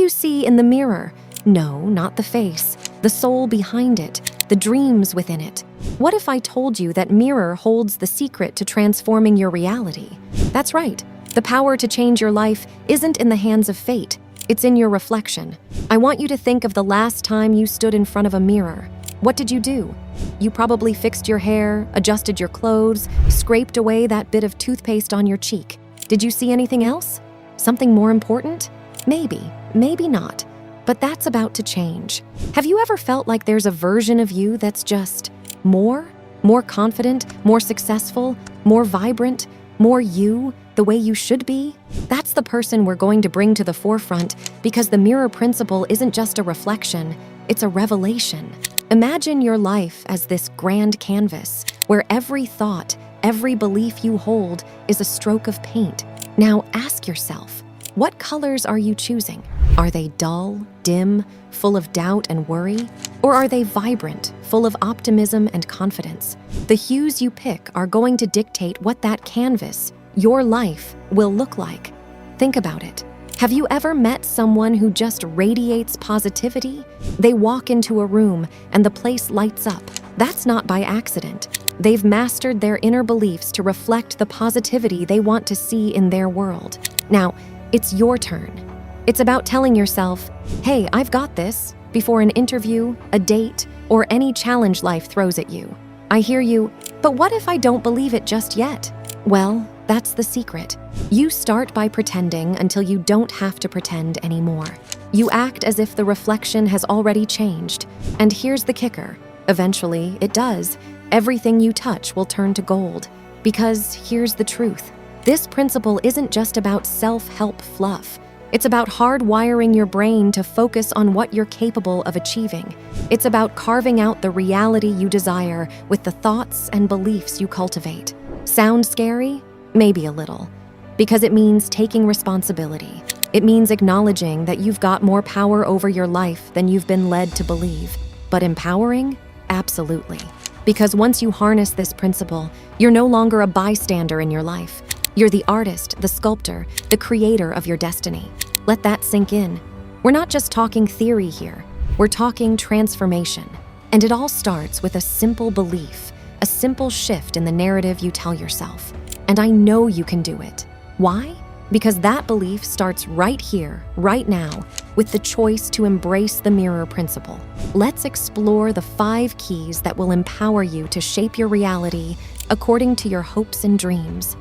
you see in the mirror? No, not the face, the soul behind it, the dreams within it. What if I told you that mirror holds the secret to transforming your reality? That's right. The power to change your life isn't in the hands of fate. It's in your reflection. I want you to think of the last time you stood in front of a mirror. What did you do? You probably fixed your hair, adjusted your clothes, scraped away that bit of toothpaste on your cheek. Did you see anything else? Something more important? Maybe, maybe not. But that's about to change. Have you ever felt like there's a version of you that's just more? More confident, more successful, more vibrant, more you, the way you should be? That's the person we're going to bring to the forefront, because the mirror principle isn't just a reflection, it's a revelation. Imagine your life as this grand canvas where every thought, every belief you hold is a stroke of paint. Now ask yourself, what colors are you choosing? Are they dull, dim, full of doubt and worry? Or are they vibrant, full of optimism and confidence? The hues you pick are going to dictate what that canvas, your life, will look like. Think about it. Have you ever met someone who just radiates positivity? They walk into a room and the place lights up. That's not by accident. They've mastered their inner beliefs to reflect the positivity they want to see in their world. Now, it's your turn. It's about telling yourself, hey, I've got this, before an interview, a date, or any challenge life throws at you. I hear you, but what if I don't believe it just yet? Well, that's the secret. You start by pretending until you don't have to pretend anymore. You act as if the reflection has already changed. And here's the kicker. Eventually, it does. Everything you touch will turn to gold. Because here's the truth. This principle isn't just about self-help fluff. It's about hardwiring your brain to focus on what you're capable of achieving. It's about carving out the reality you desire with the thoughts and beliefs you cultivate. Sound scary? Maybe a little. Because it means taking responsibility. It means acknowledging that you've got more power over your life than you've been led to believe. But empowering? Absolutely. Because once you harness this principle, you're no longer a bystander in your life. You're the artist, the sculptor, the creator of your destiny. Let that sink in. We're not just talking theory here. We're talking transformation. And it all starts with a simple belief, a simple shift in the narrative you tell yourself. And I know you can do it. Why? Because that belief starts right here, right now, with the choice to embrace the mirror principle. Let's explore the 5 keys that will empower you to shape your reality according to your hopes and dreams.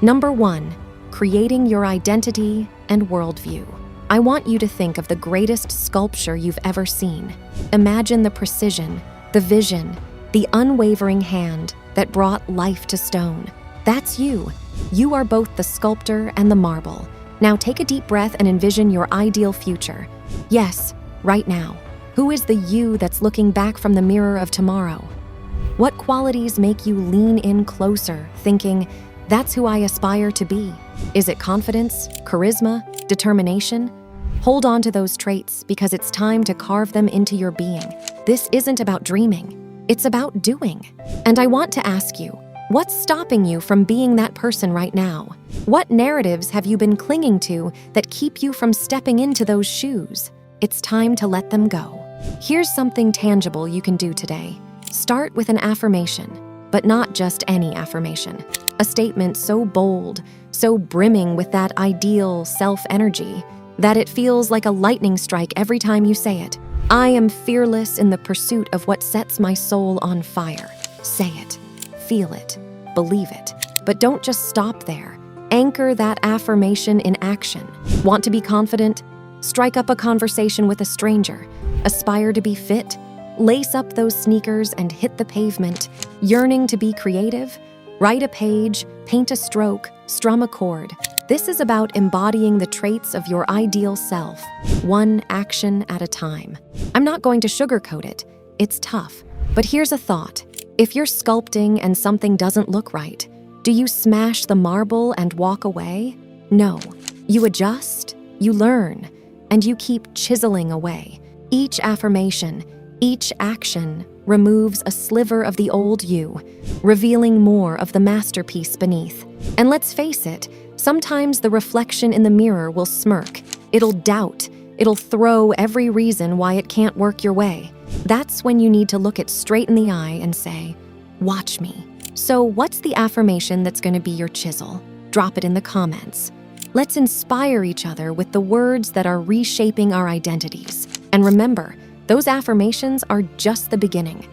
Number 1, creating your identity and worldview. I want you to think of the greatest sculpture you've ever seen. Imagine the precision, the vision, the unwavering hand that brought life to stone. That's you. You are both the sculptor and the marble. Now take a deep breath and envision your ideal future. Yes, right now. Who is the you that's looking back from the mirror of tomorrow? What qualities make you lean in closer, thinking, that's who I aspire to be? Is it confidence, charisma, determination? Hold on to those traits because it's time to carve them into your being. This isn't about dreaming. It's about doing. And I want to ask you, what's stopping you from being that person right now? What narratives have you been clinging to that keep you from stepping into those shoes? It's time to let them go. Here's something tangible you can do today. Start with an affirmation, but not just any affirmation. A statement so bold, so brimming with that ideal self-energy, that it feels like a lightning strike every time you say it. I am fearless in the pursuit of what sets my soul on fire. Say it. Feel it, believe it, but don't just stop there. Anchor that affirmation in action. Want to be confident? Strike up a conversation with a stranger. Aspire to be fit? Lace up those sneakers and hit the pavement. Yearning to be creative? Write a page, paint a stroke, strum a chord. This is about embodying the traits of your ideal self, one action at a time. I'm not going to sugarcoat it. It's tough. But here's a thought. If you're sculpting and something doesn't look right, do you smash the marble and walk away? No. You adjust, you learn, and you keep chiseling away. Each affirmation, each action removes a sliver of the old you, revealing more of the masterpiece beneath. And let's face it, sometimes the reflection in the mirror will smirk. It'll doubt. It'll throw every reason why it can't work your way. That's when you need to look it straight in the eye and say, "Watch me." So what's the affirmation that's going to be your chisel? Drop it in the comments. Let's inspire each other with the words that are reshaping our identities. And remember, those affirmations are just the beginning.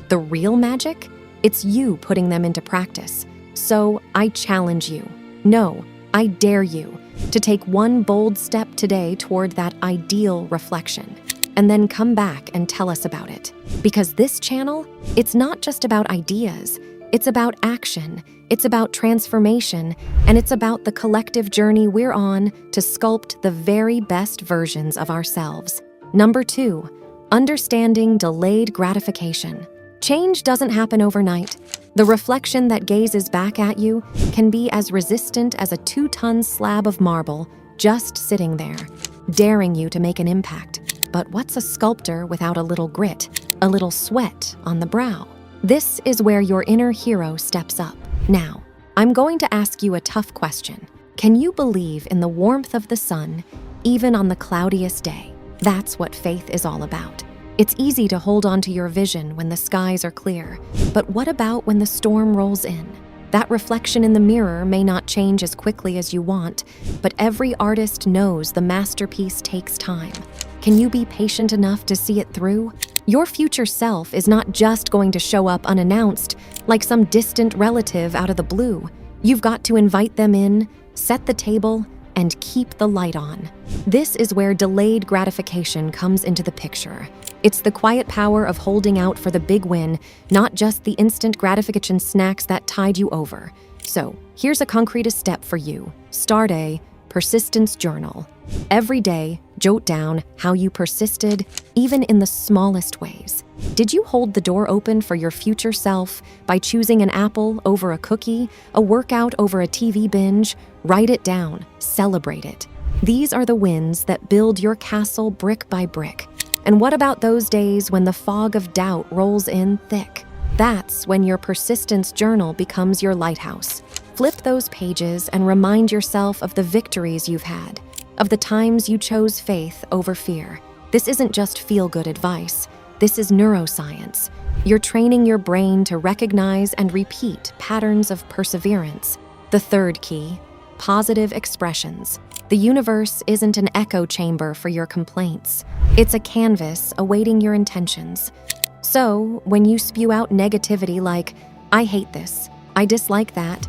The real magic? It's you putting them into practice. So I challenge you. No, I dare you to take one bold step today toward that ideal reflection. And then come back and tell us about it. Because this channel, it's not just about ideas. It's about action, it's about transformation, and it's about the collective journey we're on to sculpt the very best versions of ourselves. Number 2, understanding delayed gratification. Change doesn't happen overnight. The reflection that gazes back at you can be as resistant as a 2-ton slab of marble just sitting there, daring you to make an impact. But what's a sculptor without a little grit, a little sweat on the brow? This is where your inner hero steps up. Now, I'm going to ask you a tough question. Can you believe in the warmth of the sun, even on the cloudiest day? That's what faith is all about. It's easy to hold on to your vision when the skies are clear, but what about when the storm rolls in? That reflection in the mirror may not change as quickly as you want, but every artist knows the masterpiece takes time. Can you be patient enough to see it through? Your future self is not just going to show up unannounced, like some distant relative out of the blue. You've got to invite them in, set the table, and keep the light on. This is where delayed gratification comes into the picture. It's the quiet power of holding out for the big win, not just the instant gratification snacks that tide you over. So, here's a concrete step for you. Start a persistence journal. Every day, jot down how you persisted, even in the smallest ways. Did you hold the door open for your future self by choosing an apple over a cookie, a workout over a TV binge? Write it down, celebrate it. These are the wins that build your castle brick by brick. And what about those days when the fog of doubt rolls in thick? That's when your persistence journal becomes your lighthouse. Flip those pages and remind yourself of the victories you've had, of the times you chose faith over fear. This isn't just feel-good advice. This is neuroscience. You're training your brain to recognize and repeat patterns of perseverance. The third key, positive expressions. The universe isn't an echo chamber for your complaints. It's a canvas awaiting your intentions. So, when you spew out negativity like, "I hate this, I dislike that,"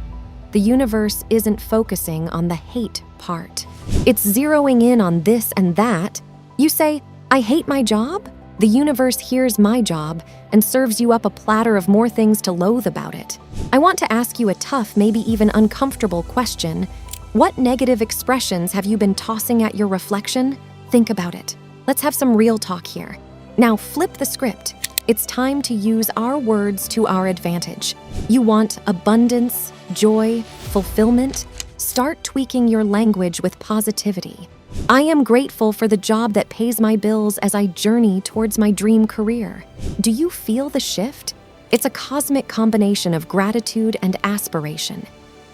the universe isn't focusing on the hate part. It's zeroing in on this and that. You say, "I hate my job?" The universe hears my job and serves you up a platter of more things to loathe about it. I want to ask you a tough, maybe even uncomfortable question. What negative expressions have you been tossing at your reflection? Think about it. Let's have some real talk here. Now flip the script. It's time to use our words to our advantage. You want abundance, joy, fulfillment? Start tweaking your language with positivity. I am grateful for the job that pays my bills as I journey towards my dream career. Do you feel the shift? It's a cosmic combination of gratitude and aspiration.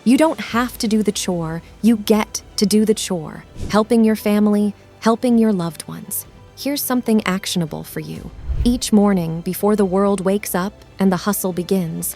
You don't have to do the chore, you get to do the chore. Helping your family, helping your loved ones. Here's something actionable for you. Each morning, before the world wakes up and the hustle begins,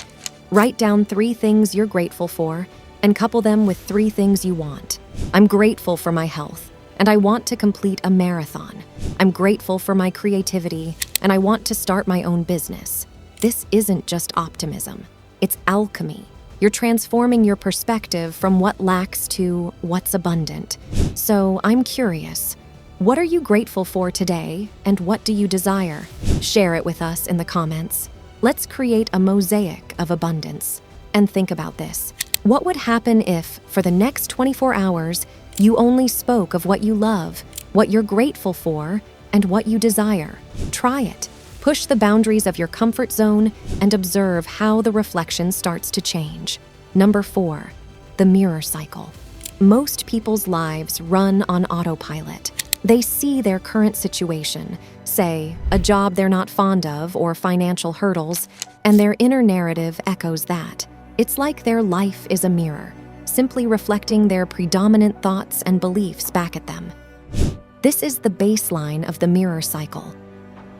write down 3 things you're grateful for and couple them with 3 things you want. I'm grateful for my health, and I want to complete a marathon. I'm grateful for my creativity, and I want to start my own business. This isn't just optimism, it's alchemy. You're transforming your perspective from what lacks to what's abundant. So I'm curious, what are you grateful for today, and what do you desire? Share it with us in the comments. Let's create a mosaic of abundance. And think about this. What would happen if, for the next 24 hours, you only spoke of what you love, what you're grateful for, and what you desire? Try it. Push the boundaries of your comfort zone and observe how the reflection starts to change. Number 4, the mirror cycle. Most people's lives run on autopilot. They see their current situation, say, a job they're not fond of or financial hurdles, and their inner narrative echoes that. It's like their life is a mirror, simply reflecting their predominant thoughts and beliefs back at them. This is the baseline of the mirror cycle.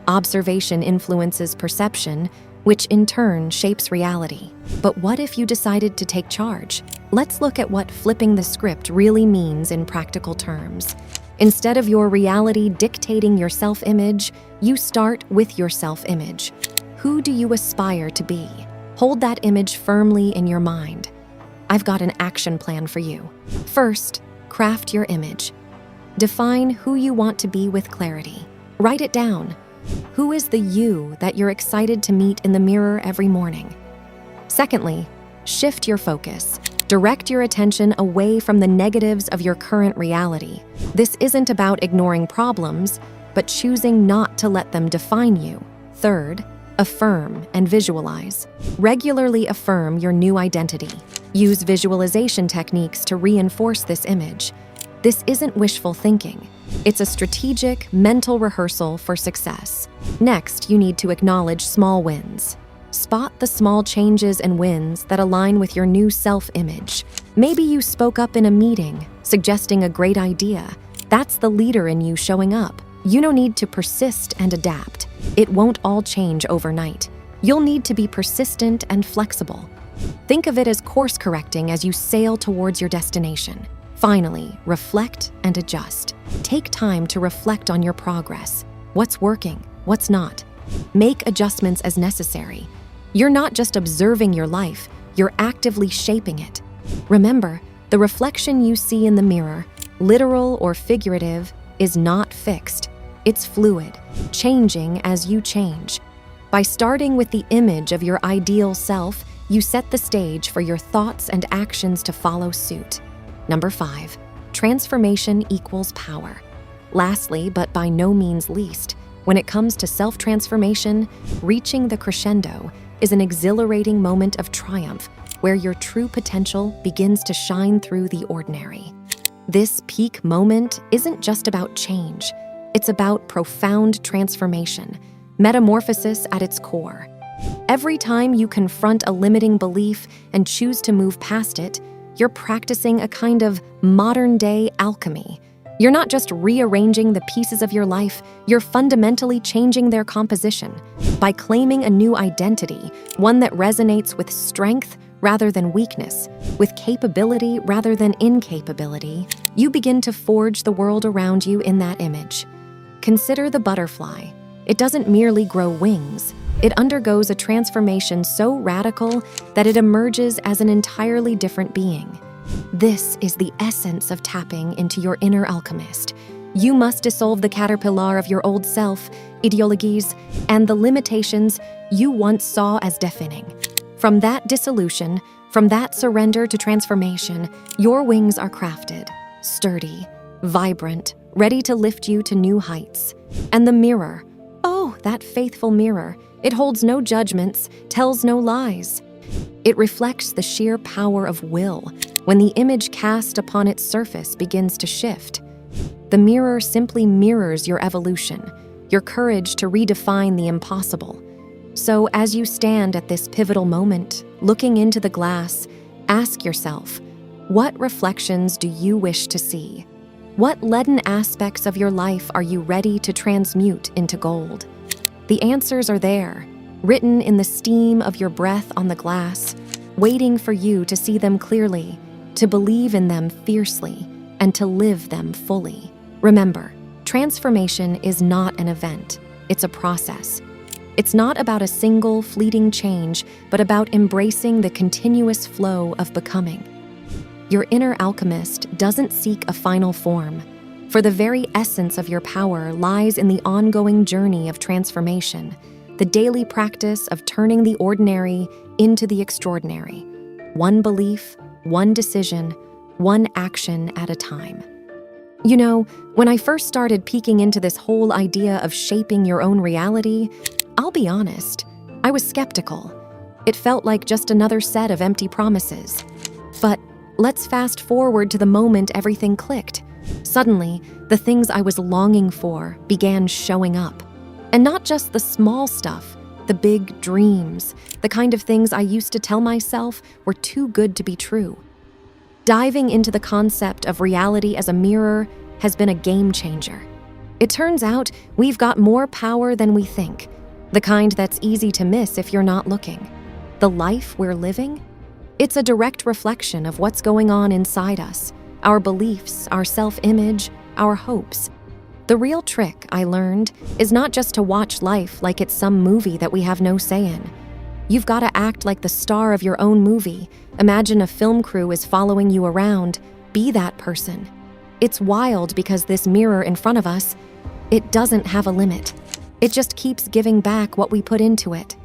Observation influences perception, which in turn shapes reality. But what if you decided to take charge? Let's look at what flipping the script really means in practical terms. Instead of your reality dictating your self-image, you start with your self-image. Who do you aspire to be? Hold that image firmly in your mind. I've got an action plan for you. First, craft your image. Define who you want to be with clarity. Write it down. Who is the you that you're excited to meet in the mirror every morning? Secondly, shift your focus. Direct your attention away from the negatives of your current reality. This isn't about ignoring problems, but choosing not to let them define you. Third, affirm and visualize. Regularly affirm your new identity. Use visualization techniques to reinforce this image. This isn't wishful thinking. It's a strategic, mental rehearsal for success. Next, you need to acknowledge small wins. Spot the small changes and wins that align with your new self-image. Maybe you spoke up in a meeting, suggesting a great idea. That's the leader in you showing up. You don't need to persist and adapt. It won't all change overnight. You'll need to be persistent and flexible. Think of it as course correcting as you sail towards your destination. Finally, reflect and adjust. Take time to reflect on your progress. What's working? What's not? Make adjustments as necessary. You're not just observing your life, you're actively shaping it. Remember, the reflection you see in the mirror, literal or figurative, is not fixed. It's fluid, changing as you change. By starting with the image of your ideal self, you set the stage for your thoughts and actions to follow suit. Number 5, transformation equals power. Lastly, but by no means least, when it comes to self-transformation, reaching the crescendo is an exhilarating moment of triumph where your true potential begins to shine through the ordinary. This peak moment isn't just about change, it's about profound transformation, metamorphosis at its core. Every time you confront a limiting belief and choose to move past it, you're practicing a kind of modern-day alchemy. You're not just rearranging the pieces of your life, you're fundamentally changing their composition. By claiming a new identity, one that resonates with strength rather than weakness, with capability rather than incapability, you begin to forge the world around you in that image. Consider the butterfly. It doesn't merely grow wings. It undergoes a transformation so radical that it emerges as an entirely different being. This is the essence of tapping into your inner alchemist. You must dissolve the caterpillar of your old self, ideologies, and the limitations you once saw as deafening. From that dissolution, from that surrender to transformation, your wings are crafted, sturdy, vibrant, ready to lift you to new heights. And the mirror, oh, that faithful mirror, it holds no judgments, tells no lies. It reflects the sheer power of will when the image cast upon its surface begins to shift. The mirror simply mirrors your evolution, your courage to redefine the impossible. So as you stand at this pivotal moment, looking into the glass, ask yourself, what reflections do you wish to see? What leaden aspects of your life are you ready to transmute into gold? The answers are there, written in the steam of your breath on the glass, waiting for you to see them clearly, to believe in them fiercely, and to live them fully. Remember, transformation is not an event, it's a process. It's not about a single, fleeting change, but about embracing the continuous flow of becoming. Your inner alchemist doesn't seek a final form, for the very essence of your power lies in the ongoing journey of transformation, the daily practice of turning the ordinary into the extraordinary, one belief, one decision, one action at a time. You know, when I first started peeking into this whole idea of shaping your own reality, I'll be honest, I was skeptical. It felt like just another set of empty promises. But let's fast forward to the moment everything clicked. Suddenly, the things I was longing for began showing up. And not just the small stuff, the big dreams, the kind of things I used to tell myself were too good to be true. Diving into the concept of reality as a mirror has been a game changer. It turns out we've got more power than we think, the kind that's easy to miss if you're not looking. The life we're living? It's a direct reflection of what's going on inside us, our beliefs, our self-image, our hopes. The real trick, I learned, is not just to watch life like it's some movie that we have no say in. You've got to act like the star of your own movie. Imagine a film crew is following you around. Be that person. It's wild because this mirror in front of us, it doesn't have a limit. It just keeps giving back what we put into it.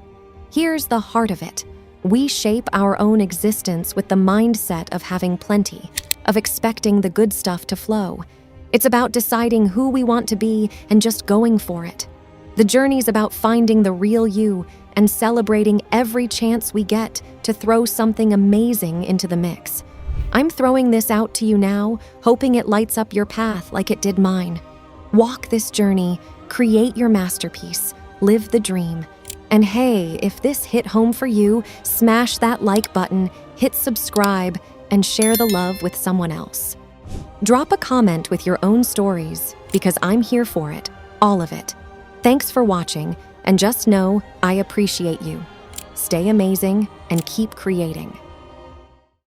Here's the heart of it. We shape our own existence with the mindset of having plenty, of expecting the good stuff to flow. It's about deciding who we want to be and just going for it. The journey's about finding the real you and celebrating every chance we get to throw something amazing into the mix. I'm throwing this out to you now, hoping it lights up your path like it did mine. Walk this journey, create your masterpiece, live the dream. And hey, if this hit home for you, smash that like button, hit subscribe, and share the love with someone else. Drop a comment with your own stories, because I'm here for it, all of it. Thanks for watching, and just know I appreciate you. Stay amazing and keep creating.